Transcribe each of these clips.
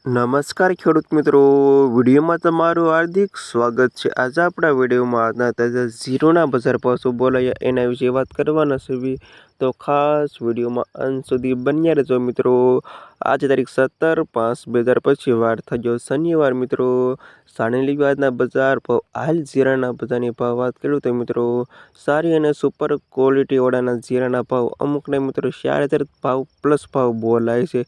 નમસ્કાર ખેડૂત મિત્રો, વિડીયોમાં તમારું હાર્દિક સ્વાગત છે। આજે આપણા વિડીયોમાં આજના તાજા ઝીરોના બજાર ભાવ શું બોલાયા એના વિશે વાત કરવાના છે, તો ખાસ વિડીયોમાં અંત સુધી બન્યા રહેજો મિત્રો। આજે તારીખ 17/5/2025 વાર થયો શનિવાર મિત્રો। જાણી લઈએ આજના બજાર ભાવ। હાલ જીરાના બજારની ભાવ વાત કરું તો મિત્રો સારી અને સુપર ક્વોલિટીવાળાના જીરાના ભાવ અમુકને મિત્રો 4000 ભાવ પ્લસ ભાવ બોલાય છે,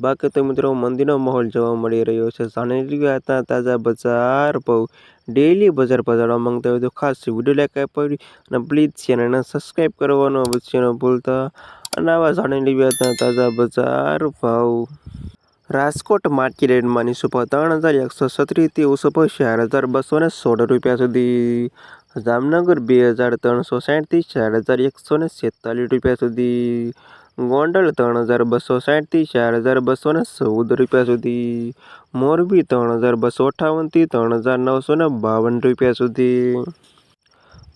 બાકી તો મિત્રો મંદીનો માહોલ જોવા મળી રહ્યો છે। જાણી લઈએ આજના તાજા બજાર ભાવ। ડેઈલી બજાર ભાવ જાણવા માંગતા હોય તો ખાસ વિડીયો લાઈક આપી અને પ્લીઝ ચેનલને સબસ્ક્રાઈબ કરવાનું અવશ્ય ન ભૂલતા। અને આવા જાણી લઈએ આજના તાજા બજાર ભાવ। રાજકોટ માર્કેટ યાર્ડમાં નીચો ભાવ 3136 થી ઊંચો ભાવ 4216 રૂપિયા સુધી। જામનગર 2360 થી 4146 રૂપિયા સુધી। ગોંડલ 3260 થી 4214 રૂપિયા સુધી। મોરબી 3258 થી 3952 રૂપિયા સુધી।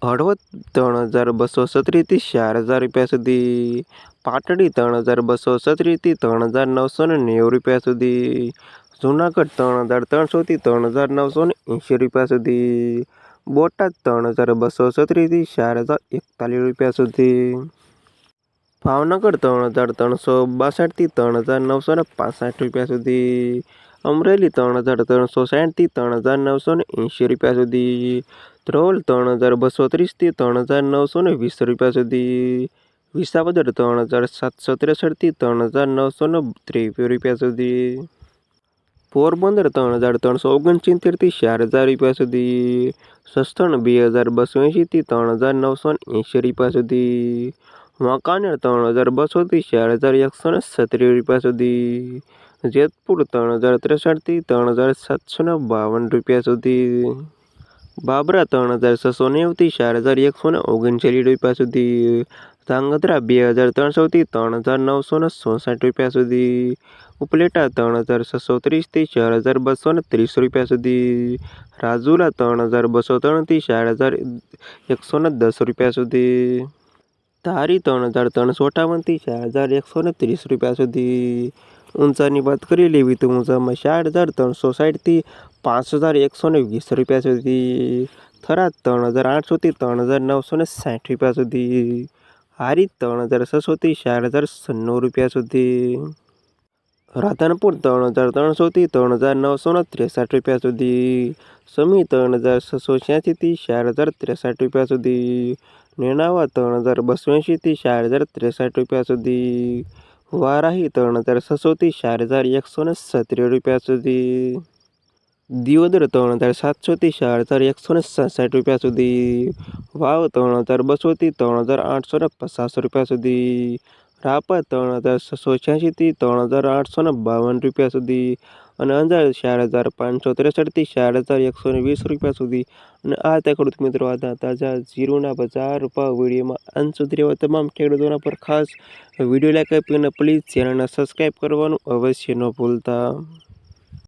હળવદ 3236 થી 4000 રૂપિયા સુધી। પાટડી 3236 થી 3990 રૂપિયા સુધી। જુનાગઢ 3300 થી 3980 રૂપિયા સુધી। બોટાદ 3236 થી 4041 રૂપિયા સુધી। ભાવનગર 3362 થી 3965 રૂપિયા સુધી। અમરેલી 3360 થી 3980 રૂપિયા સુધી। ધ્રોલ 3230 થી 3920 રૂપિયા સુધી। વિસાવદર 3763 થી 3923 રૂપિયા સુધી। પોરબંદર 3369 થી 4000 રૂપિયા સુધી। સસ્તણ 2280 થી 3980 રૂપિયા સુધી। વાંકાનેર 3200 થી 4117 રૂપિયા સુધી। જેતપુર 3063 થી 3752 રૂપિયા સુધી। બાબરા 3690 થી 4139 રૂપિયા સુધી। ધાંગધ્રા 2300 થી 3966 રૂપિયા સુધી। ઉપલેટા 3630 થી 4230 રૂપિયા સુધી। રાજુલા 3203 થી 4110 રૂપિયા સુધી। ધારી 3358 થી 4130 રૂપિયા સુધી। ઊંચાની વાત કરી લેવી તો ઊંચામાં 4360 થી 5120 રૂપિયા સુધી। થરાદ 3800 થી 3960 રૂપિયા સુધી। હારીજ 3600 થી 4096 રૂપિયા સુધી। રાધનપુર 3300 થી 3963 રૂપિયા સુધી। સમી 3686 થી 4063 રૂપિયા સુધી। નેનાવા 3280 થી 4063 રૂપિયા સુધી। વારાહી 3600 થી 4117 રૂપિયા સુધી। દિયોદર 3700 થી 4167 રૂપિયા સુધી। વાવ 3200 થી 3850 રૂપિયા સુધી। રાપર 3686 થી 3852 રૂપિયા સુધી। અને અંજાર 4563 થી 4120 રૂપિયા સુધી। અને આ હતા ખેડૂત મિત્રો આજના તાજા જીરુના બજાર ભાવ। વિડીયોમાં અંત સુધી રહેવા તમામ ખેડૂતોના પર ખાસ વિડીયો લાઈક આપી અને પ્લીઝ ચેનલને સબસ્ક્રાઈબ કરવાનું અવશ્ય ન ભૂલતા।